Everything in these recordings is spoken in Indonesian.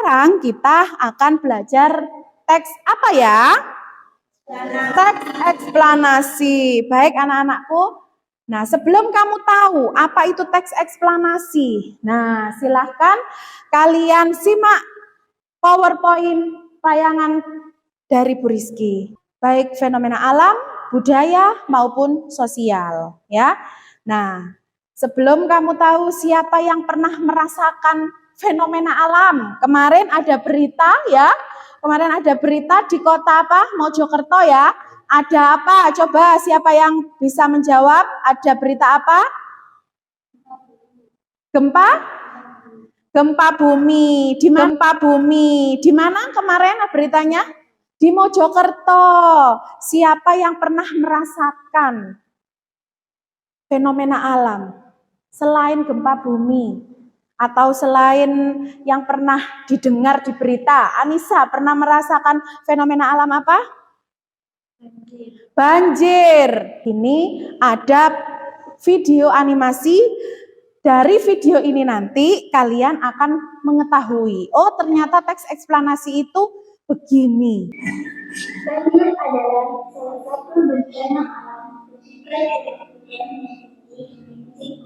sekarang kita akan belajar teks apa ya? Teks eksplanasi. Baik anak-anakku. Nah, sebelum kamu tahu apa itu teks eksplanasi, nah silahkan kalian simak PowerPoint tayangan dari Bu Rizky, baik fenomena alam, budaya maupun sosial, ya. Nah, sebelum kamu tahu siapa yang pernah merasakan fenomena alam, kemarin ada berita ya, kemarin ada berita di kota apa? Mojokerto ya. Ada apa? Coba siapa yang bisa menjawab? Ada berita apa? Gempa? Gempa bumi. Di mana? Gempa bumi. Di mana kemarin beritanya? Di Mojokerto. Siapa yang pernah merasakan fenomena alam selain gempa bumi atau selain yang pernah didengar di berita? Anissa pernah merasakan fenomena alam apa? Banjir. Ini ada video animasi. Dari video ini nanti kalian akan mengetahui, oh ternyata teks eksplanasi itu begini. Banjir adalah salah satu bencana alam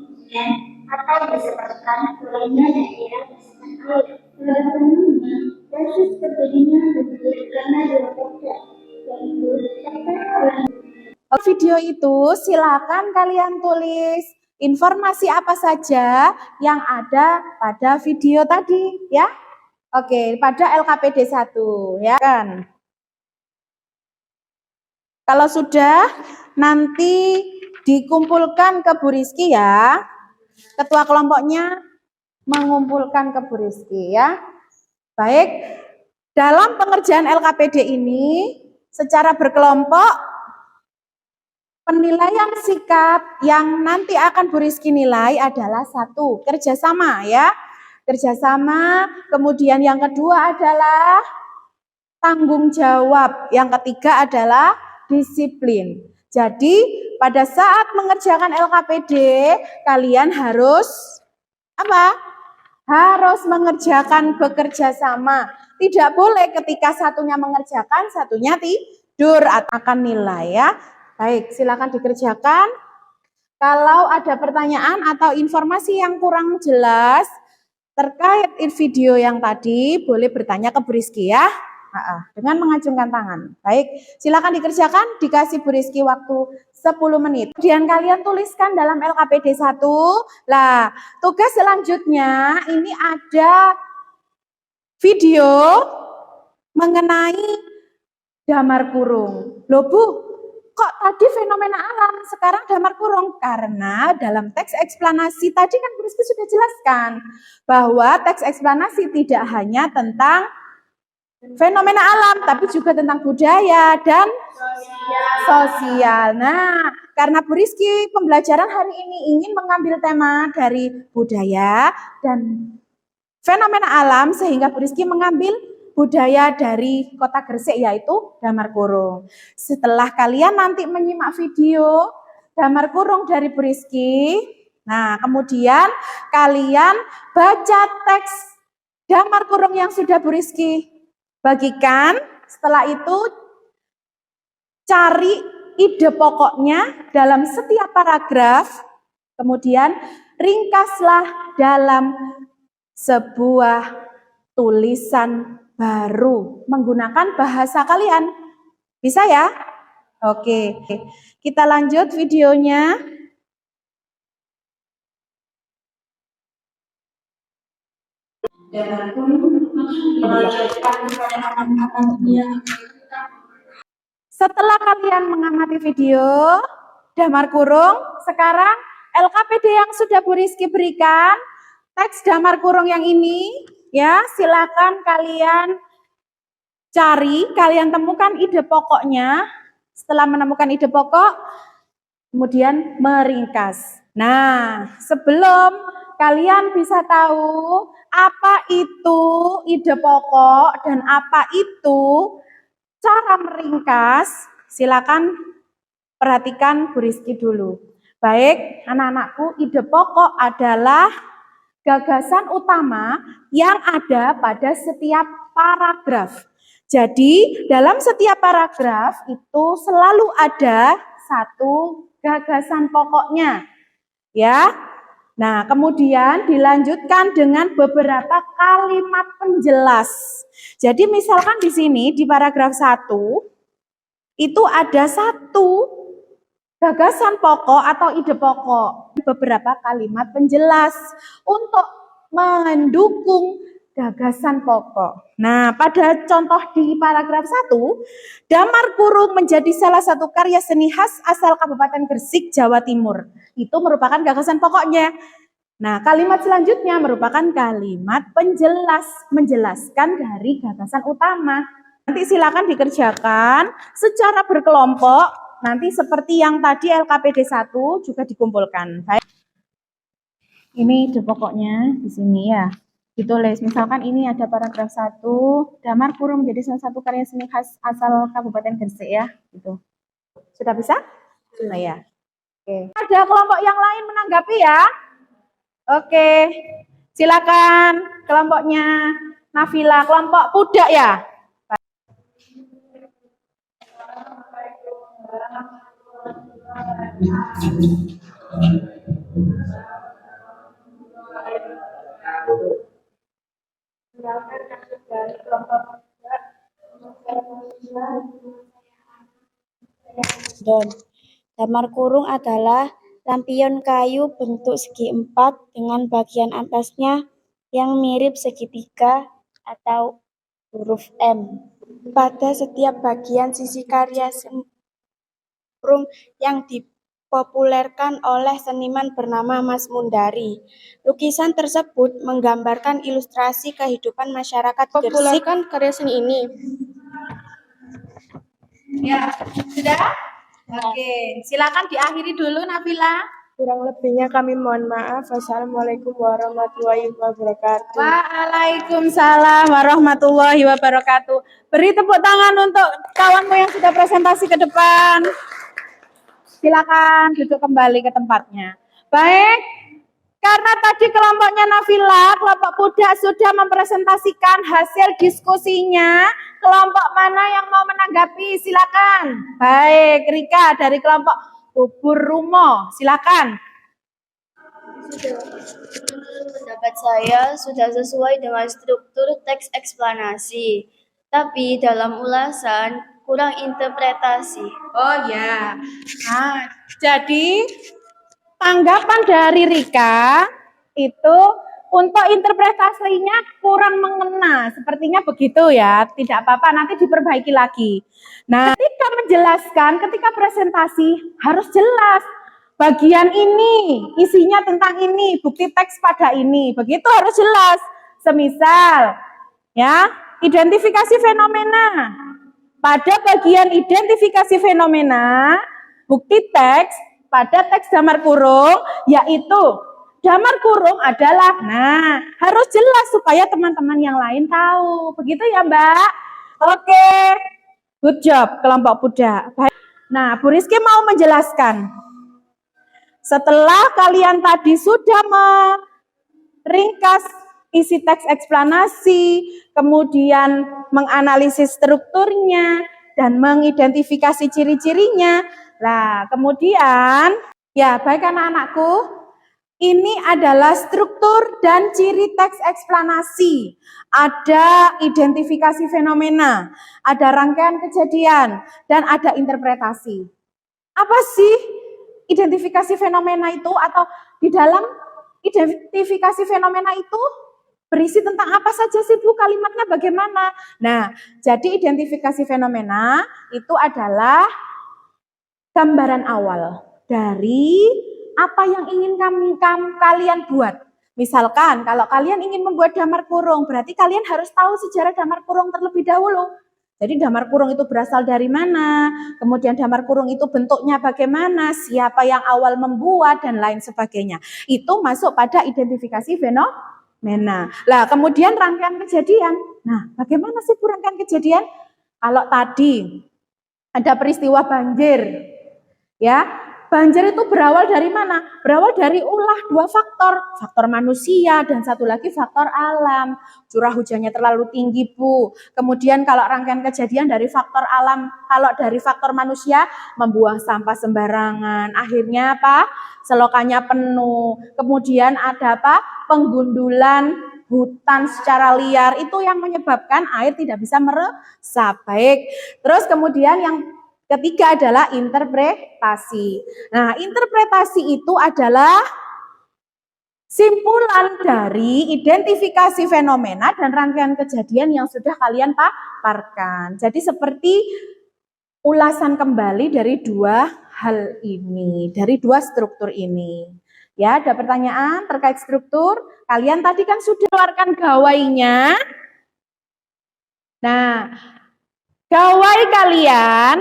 hujan atau disebabkan turunnya daerah resapan air. Pada umumnya, kasus terjadinya banjir karena dua faktor, yaitu video itu silakan kalian tulis informasi apa saja yang ada pada video tadi ya. Oke, pada LKPD 1 ya kan. Kalau sudah nanti dikumpulkan ke Bu Rizky ya. Ketua kelompoknya mengumpulkan ke Bu Rizky ya. Baik, dalam pengerjaan LKPD ini secara berkelompok penilaian sikap yang nanti akan Bu Rizky nilai adalah 1, kerjasama ya. Kerjasama, kemudian yang kedua adalah tanggung jawab, yang ketiga adalah disiplin. Jadi pada saat mengerjakan LKPD, kalian harus apa? Harus mengerjakan bekerja sama. Tidak boleh ketika satunya mengerjakan, satunya tidur, akan nilai ya. Baik, silakan dikerjakan. Kalau ada pertanyaan atau informasi yang kurang jelas terkait video yang tadi, boleh bertanya ke Bu Rizky ya. Dengan mengacungkan tangan. Baik, silakan dikerjakan, dikasih Bu Rizky waktu 10 menit. Kemudian kalian tuliskan dalam LKPD 1. Lah, tugas selanjutnya ini ada video mengenai damar kurung. Loh Bu, kok tadi fenomena alam, sekarang damar kurung? Karena dalam teks eksplanasi tadi kan Bu Rizky sudah jelaskan bahwa teks eksplanasi tidak hanya tentang fenomena alam, tapi juga tentang budaya dan sosial. Nah, karena Bu Rizky pembelajaran hari ini ingin mengambil tema dari budaya dan fenomena alam, sehingga Bu Rizky mengambil budaya dari Kota Gresik, yaitu damar kurung. Setelah kalian nanti menyimak video damar kurung dari Bu Rizky, nah kemudian kalian baca teks damar kurung yang sudah Bu Rizky bagikan. Setelah itu cari ide pokoknya dalam setiap paragraf, kemudian ringkaslah dalam sebuah tulisan baru menggunakan bahasa kalian. Bisa ya? Oke, kita lanjut videonya. Setelah kalian mengamati video damar kurung, sekarang LKPD yang sudah Bu Rizky berikan, teks damar kurung yang ini, ya silakan kalian cari, kalian temukan ide pokoknya. Setelah menemukan ide pokok, kemudian meringkas. Nah, sebelum kalian bisa tahu apa itu ide pokok dan apa itu cara meringkas, silakan perhatikan Bu Rizky dulu. Baik, anak-anakku, ide pokok adalah gagasan utama yang ada pada setiap paragraf. Jadi, dalam setiap paragraf itu selalu ada satu gagasan pokoknya. Ya. Nah, kemudian dilanjutkan dengan beberapa kalimat penjelas. Jadi, misalkan di sini di paragraf 1 itu ada satu gagasan pokok atau ide pokok, beberapa kalimat penjelas untuk mendukung gagasan pokok. Nah, pada contoh di paragraf 1, Damar Kurung menjadi salah satu karya seni khas asal Kabupaten Gresik, Jawa Timur. Itu merupakan gagasan pokoknya. Nah, kalimat selanjutnya merupakan kalimat penjelas, menjelaskan dari gagasan utama. Nanti silakan dikerjakan secara berkelompok. Nanti seperti yang tadi LKPD 1 juga dikumpulkan. Baik. Ini ide pokoknya di sini ya. Ditulis, misalkan ini ada paragraf 1, Damar Kurung menjadi salah satu karya seni khas asal Kabupaten Gresik ya, gitu. Sudah bisa? Sudah ya. Oke. Ada kelompok yang lain menanggapi ya? Oke. Silakan kelompoknya Nafila, kelompok Pudak ya. Damar Kurung adalah lampion kayu bentuk segi empat dengan bagian atasnya yang mirip segitiga atau huruf M. Pada setiap bagian sisi karya seni kurung yang dipopulerkan oleh seniman bernama Mas Mundari. Lukisan tersebut menggambarkan ilustrasi kehidupan masyarakat Gresik. Populerkan karya seni ini. Ya, sudah? Oke, silakan diakhiri dulu Nafila. Kurang lebihnya kami mohon maaf. Wassalamualaikum warahmatullahi wabarakatuh. Waalaikumsalam warahmatullahi wabarakatuh. Beri tepuk tangan untuk kawanmu yang sudah presentasi ke depan. Silakan duduk kembali ke tempatnya. Baik, karena tadi kelompoknya Nafila, kelompok Pudak sudah mempresentasikan hasil diskusinya. Kelompok mana yang mau menanggapi? Silakan. Baik, Rika dari kelompok Bubur Rumo, silakan. Menurut pendapat saya sudah sesuai dengan struktur teks eksplanasi, tapi dalam ulasan kurang interpretasi. Oh ya. Nah, jadi tanggapan dari Rika itu untuk interpretasinya kurang mengena, sepertinya begitu ya. Tidak apa-apa, nanti diperbaiki lagi. Nah, ketika menjelaskan, ketika presentasi harus jelas. Bagian ini, isinya tentang ini, bukti teks pada ini. Begitu harus jelas. Semisal, ya, identifikasi fenomena. Pada bagian identifikasi fenomena, bukti teks pada teks Damar Kurung, yaitu Damar Kurung adalah, nah, harus jelas supaya teman-teman yang lain tahu. Begitu ya, Mbak? Oke, good job, kelompok Pudak. Baik. Nah, Bu Rizky mau menjelaskan. Setelah kalian tadi sudah meringkas isi teks eksplanasi, kemudian menganalisis strukturnya, dan mengidentifikasi ciri-cirinya. Nah, kemudian, ya baik anak-anakku, ini adalah struktur dan ciri teks eksplanasi. Ada identifikasi fenomena, ada rangkaian kejadian, dan ada interpretasi. Apa sih identifikasi fenomena itu, atau di dalam identifikasi fenomena itu berisi tentang apa saja sih Bu, kalimatnya bagaimana? Nah, jadi identifikasi fenomena itu adalah gambaran awal dari apa yang ingin kalian buat. Misalkan kalau kalian ingin membuat Damar Kurung, berarti kalian harus tahu sejarah Damar Kurung terlebih dahulu. Jadi Damar Kurung itu berasal dari mana, kemudian Damar Kurung itu bentuknya bagaimana, siapa yang awal membuat, dan lain sebagainya. Itu masuk pada identifikasi fenomena. Lah kemudian rangkaian kejadian. Nah bagaimana sih rangkaian kejadian? Kalau tadi ada peristiwa banjir, ya banjir itu berawal dari mana? Berawal dari ulah dua faktor manusia dan satu lagi faktor alam. Curah hujannya terlalu tinggi, Bu. Kemudian kalau rangkaian kejadian dari faktor alam, kalau dari faktor manusia membuang sampah sembarangan. Akhirnya apa? Selokannya penuh. Kemudian ada apa? Penggundulan hutan secara liar, itu yang menyebabkan air tidak bisa meresap. Baik. Terus kemudian yang ketiga adalah interpretasi. Nah, interpretasi itu adalah simpulan dari identifikasi fenomena dan rangkaian kejadian yang sudah kalian paparkan. Jadi seperti ulasan kembali dari dua hal ini, dari dua struktur ini. Ya, ada pertanyaan terkait struktur? Kalian tadi kan sudah keluarkan gawainya. Nah, gawai kalian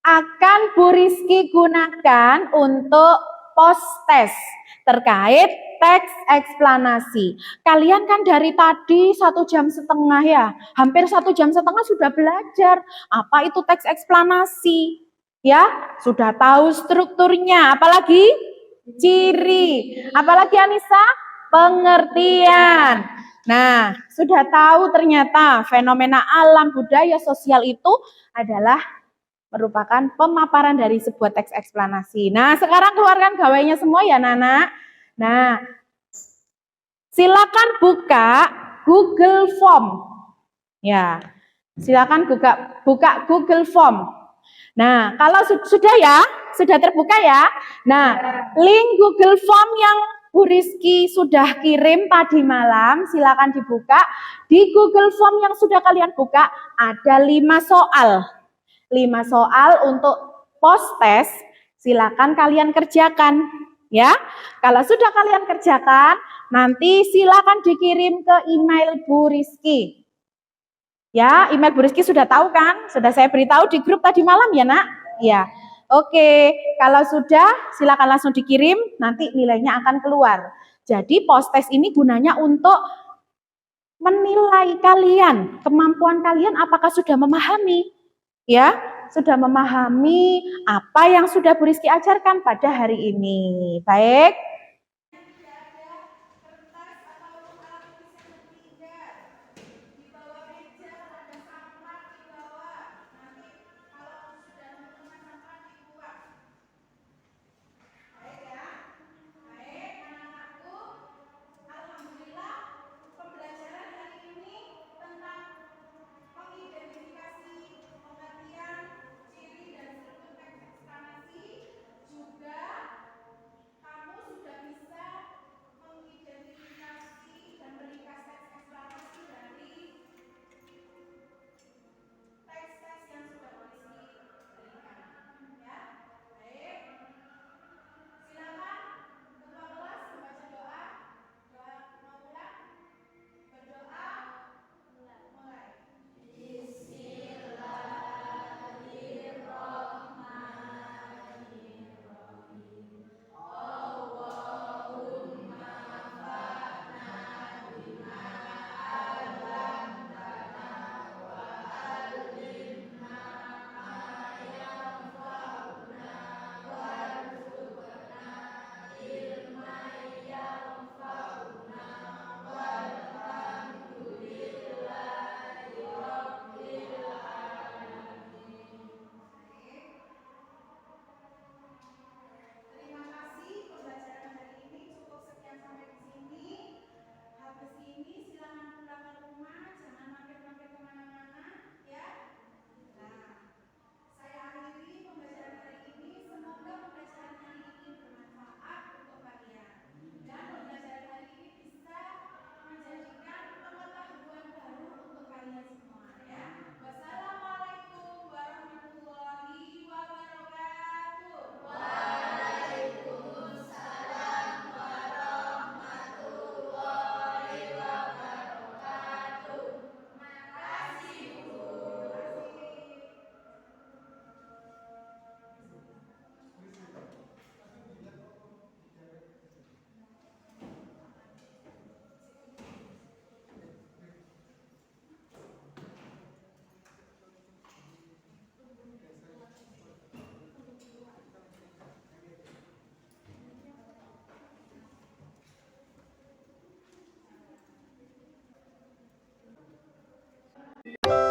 akan Bu Rizky gunakan untuk post test terkait teks eksplanasi. Kalian kan dari tadi 1,5 jam ya, hampir 1,5 jam sudah belajar apa itu teks eksplanasi. Ya, sudah tahu strukturnya, apalagi ciri, apalagi Anissa, pengertian. Nah, sudah tahu ternyata fenomena alam, budaya, sosial itu adalah merupakan pemaparan dari sebuah teks eksplanasi. Nah, sekarang keluarkan gawainya semua ya, Nana. Nah, silakan buka Google Form. Ya, silakan buka Google Form. Nah, kalau sudah ya, sudah terbuka ya. Nah, link Google Form yang Bu Rizky sudah kirim tadi malam, silakan dibuka. Di Google Form yang sudah kalian buka, ada 5 soal. 5 soal untuk post test, silakan kalian kerjakan. Ya, kalau sudah kalian kerjakan, nanti silakan dikirim ke email Bu Rizky. Ya, email Bu Rizky sudah tahu kan? Sudah saya beritahu di grup tadi malam ya, Nak? Ya. Oke, kalau sudah silakan langsung dikirim, nanti nilainya akan keluar. Jadi post test ini gunanya untuk menilai kalian, kemampuan kalian apakah sudah memahami. Ya, sudah memahami apa yang sudah Bu Rizky ajarkan pada hari ini. Baik. Juga kamu sudah Terima